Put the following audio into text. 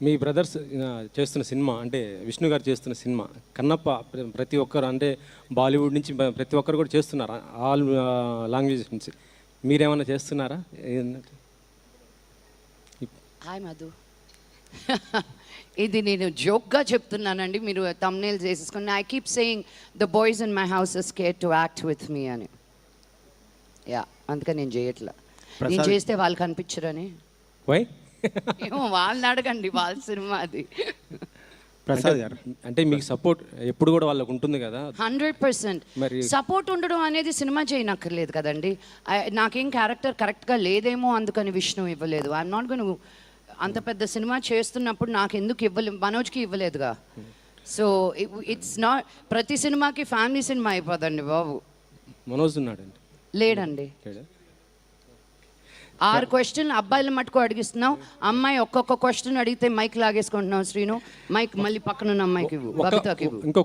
మీ brothers చేస్తున్న cinema అంటే విష్ణు గారు చేస్తున్న సినిమా కన్నప్ప ప్రతి ఒక్కరు అంటే బాలీవుడ్ నుంచి ప్రతి ఒక్కరు కూడా చేస్తున్నారు, ఆల్ లాంగ్వేజెస్ నుంచి. మీరేమైనా చేస్తున్నారా? హాయ్ మధు. ఇది నేను జోక్గా చెప్తున్నానండి, మీరు తమ్నేల్ చేసేసుకుని. I keep saying the boys in my house are scared to act with me అని. యా, అందుకని నేను చేయట్లా. నేను చేస్తే వాళ్ళు కనిపించరని. వై? ఏమో వాళ్ళని అడగండి, వాళ్ళ సినిమా అది. ప్రసాద్ గారు అంటే మీకు సపోర్ట్ ఎప్పుడు కూడా వాళ్ళకు ఉంటుంది కదా. 100% సపోర్ట్ ఉండడం అనేది సినిమా చేయనక్కర్లేదు కదండి. నాకేం క్యారెక్టర్ కరెక్ట్గా లేదేమో అందుకని విష్ణు ఇవ్వలేదు. I'm not gone. అంత పెద్ద సినిమా చేస్తున్నప్పుడు నాకు ఎందుకు ఇవ్వలేదు, మనోజ్కి ఇవ్వలేదుగా. సో ఇట్స్ నాట్ ప్రతి సినిమాకి ఫ్యామిలీ సినిమా అయిపోదండి బాబు. మనోజ్ ఉన్నాడండి? లేడండి. 6 క్వశ్చన్లు అబ్బాయిల మటుకు అడిగిస్తున్నావు, అమ్మాయి ఒక్కొక్క క్వశ్చన్ అడిగితే మైక్ లాగేసుకుంటున్నావు. శ్రీను మైక్ మళ్ళీ పక్కనున్న అమ్మాయికి ఇవ్వు, బబితాకి ఇవ్వు. ఇంకో